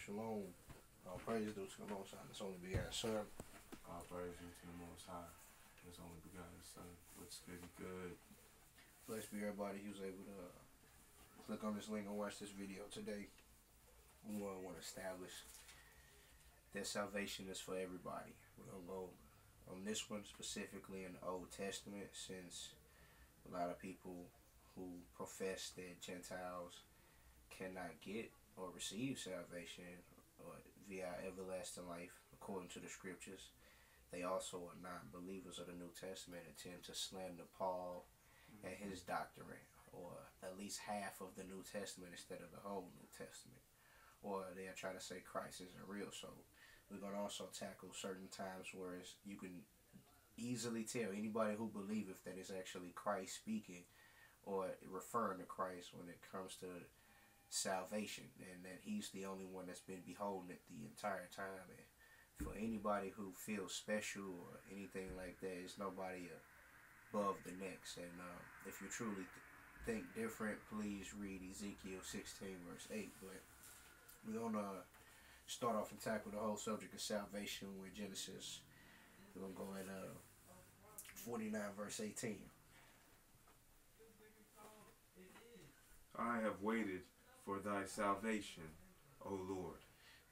Shalom. All praises due to the Most High. It's only begotten Son. All praises to the Most High. His only begotten Son. What's good? Good. Blessed be everybody who's able to click on this link and watch this video today. We want to establish that salvation is for everybody. We're going to go on this one specifically in the Old Testament, since a lot of people who profess that Gentiles cannot get or receive salvation or via everlasting life according to the scriptures. They also are not believers of the New Testament and tend to slander Paul and his doctrine, or at least half of the New Testament instead of the whole New Testament. Or they'll try to say Christ isn't real. So we're going to also tackle certain times where you can easily tell anybody who believeth that it's actually Christ speaking or referring to Christ when it comes to salvation, and that he's the only one that's been beholding it the entire time. And for anybody who feels special or anything like that, it's nobody above the next. And if you truly think different, please read Ezekiel 16 verse 8. But we're going to start off and tackle the whole subject of salvation with Genesis. We're going to go at 49 verse 18. I have waited for thy salvation, O Lord.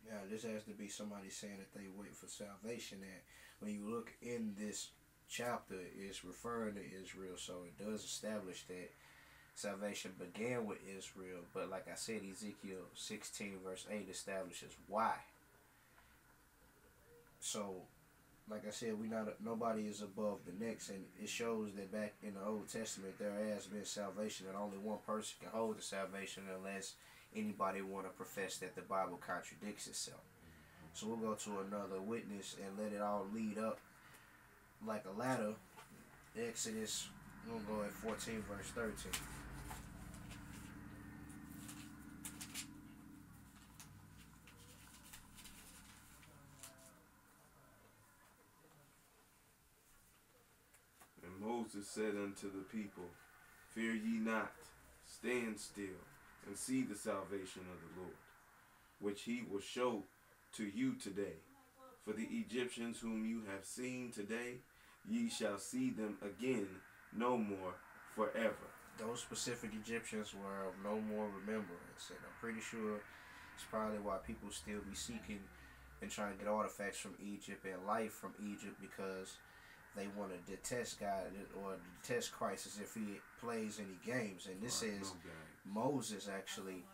Now, this has to be somebody saying that they wait for salvation. And when you look in this chapter, it's referring to Israel, so it does establish that salvation began with Israel. But like I said, Ezekiel 16 verse 8 establishes why. So, like I said, nobody is above the next, and it shows that back in the Old Testament there has been salvation, and only one person can hold the salvation unless anybody want to profess that the Bible contradicts itself. So we'll go to another witness and let it all lead up like a ladder. Exodus, we'll go at 14 verse 13. And Moses said unto the people, Fear ye not, stand still, and see the salvation of the Lord, which he will show to you today. For the Egyptians whom you have seen today, ye shall see them again no more forever. Those specific Egyptians were of no more remembrance, and I'm pretty sure it's probably why people still be seeking and trying to get artifacts from Egypt and life from Egypt, because they want to detest God or detest Christ as if he plays any games. And this says Moses actually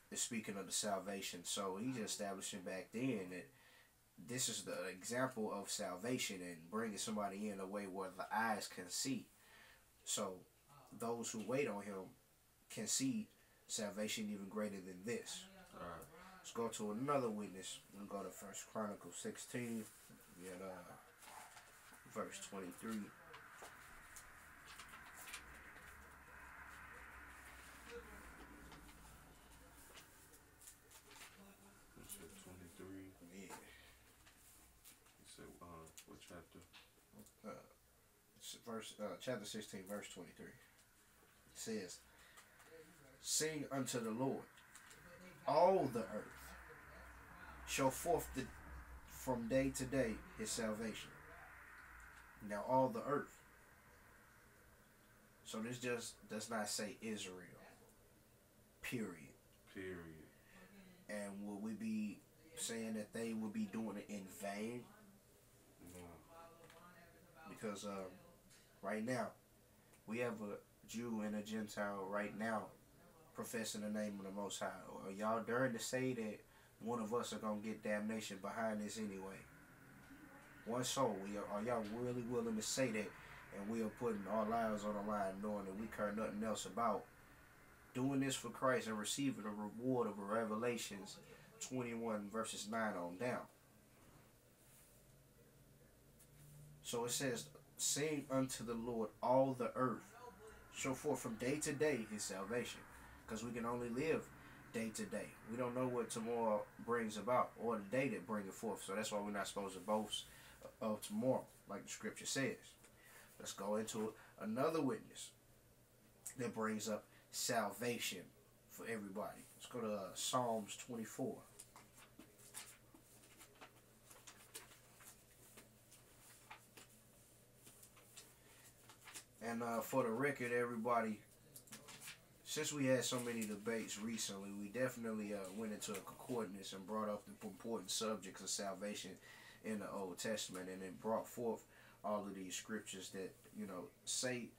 is speaking of the salvation. So he's establishing back then that this is the example of salvation and bringing somebody in a way where the eyes can see. So those who wait on him can see salvation even greater than this. Let's go to another witness. We'll go to 1 Chronicles 16 and verse 23. Yeah. You said, what chapter? Chapter 16, verse 23. It says, Sing unto the Lord, all the earth. Show forth from day to day his salvation. Now, all the earth. So this just does not say Israel. Period. And will we be saying that they will be doing it in vain? No. Because right now, we have a Jew and a Gentile right now professing the name of the Most High. Are y'all daring to say that one of us are going to get damnation behind this anyway? One soul. Are y'all really willing to say that, and we are putting our lives on the line knowing that we care nothing else about doing this for Christ and receiving the reward of Revelations 21 verses 9 on down? So it says, Sing unto the Lord all the earth. Show forth from day to day his salvation. Because we can only live day to day. We don't know what tomorrow brings about, or the day that bring it forth. So that's why we're not supposed to boast of tomorrow, like the scripture says. Let's go into another witness that brings up salvation for everybody. Let's go to Psalms 24. And for the record, everybody, since we had so many debates recently, we definitely went into a concordance and brought up the important subjects of salvation in the Old Testament, and it brought forth all of these scriptures that, you know, say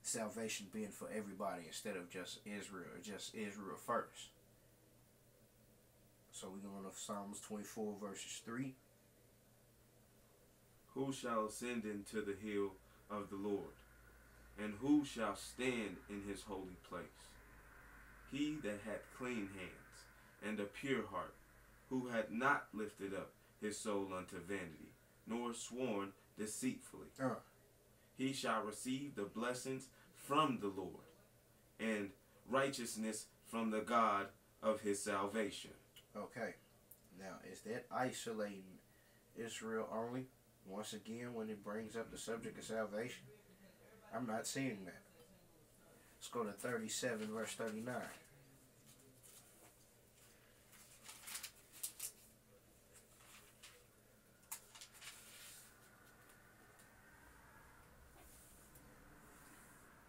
salvation being for everybody instead of just Israel, or just Israel first. So we're going to Psalms 24 verses 3. Who shall ascend into the hill of the Lord? And who shall stand in his holy place? He that hath clean hands and a pure heart, who hath not lifted up his soul unto vanity, nor sworn deceitfully. He shall receive the blessings from the Lord, and righteousness from the God of his salvation. Okay. Now, is that isolating Israel only? Once again, when it brings up the subject of salvation? I'm not seeing that. Let's go to 37 verse 39.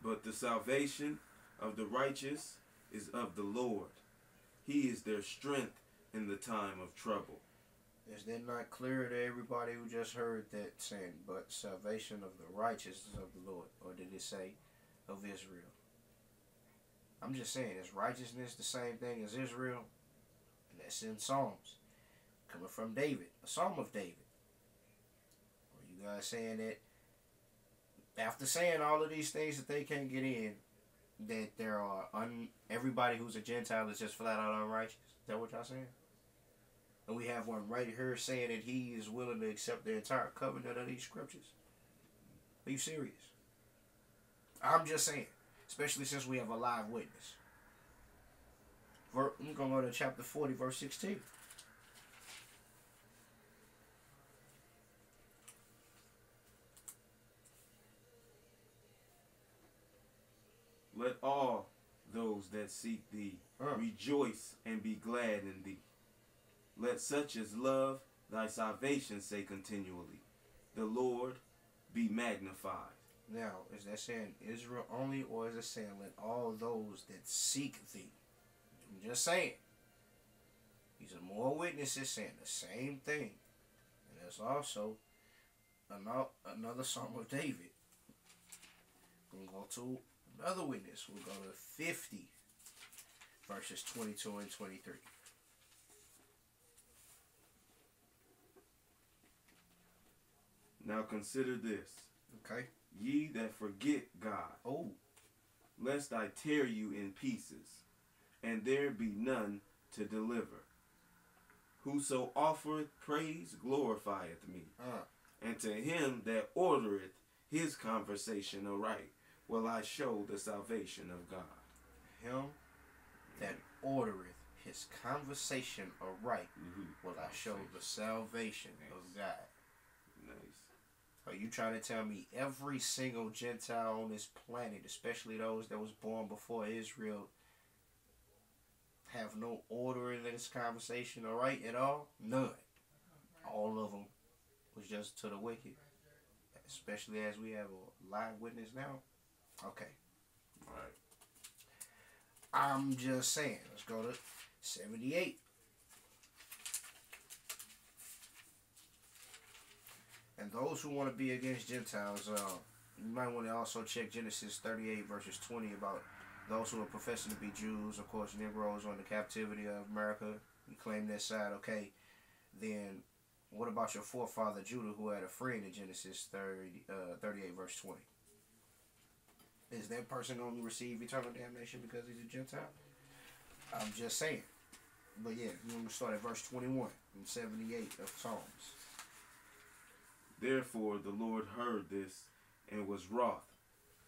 But the salvation of the righteous is of the Lord. He is their strength in the time of trouble. Is that not clear to everybody who just heard that saying, but salvation of the righteous is of the Lord? Or did it say of Israel? I'm just saying, is righteousness the same thing as Israel? And that's in Psalms. Coming from David, a Psalm of David. Are you guys saying that after saying all of these things that they can't get in, that there are everybody who's a Gentile is just flat out unrighteous? Is that what y'all saying? And we have one right here saying that he is willing to accept the entire covenant of these scriptures. Are you serious? I'm just saying. Especially since we have a live witness. We're going to go to chapter 40, verse 16. Let all those that seek thee rejoice and be glad in thee. Let such as love thy salvation say continually, the Lord be magnified. Now, is that saying Israel only, or is it saying let all those that seek thee? I'm just saying. These are more witnesses saying the same thing. And there's also another Psalm of David. We'll go to another witness. We'll go to 50, verses 22 and 23. Now consider this. Okay. Ye that forget God, lest I tear you in pieces, and there be none to deliver. Whoso offereth praise glorifieth me, and to him that ordereth his conversation aright will I show the salvation of God. Him that ordereth his conversation aright will I show the salvation of God. Are you trying to tell me every single Gentile on this planet, especially those that was born before Israel, have no order in this conversation, all right, at all? None. All of them was just to the wicked, especially as we have a live witness now. Okay. All right. I'm just saying. Let's go to 78. And those who want to be against Gentiles, you might want to also check Genesis 38 verses 20 about those who are professing to be Jews, of course, Negroes on the captivity of America. You claim their side, okay. Then what about your forefather Judah, who had a friend in Genesis 38 verse 20? Is that person going to receive eternal damnation because he's a Gentile? I'm just saying. But yeah, you want to start at verse 21 in 78 of Psalms. Therefore the Lord heard this and was wroth.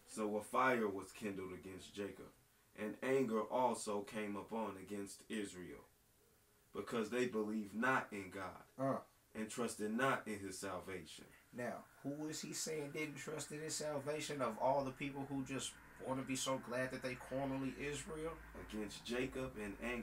So a fire was kindled against Jacob, and anger also came upon against Israel, because they believed not in God, and trusted not in his salvation. Now, who is he saying didn't trust in his salvation of all the people who just want to be so glad that they cornerly Israel? Against Jacob, and anger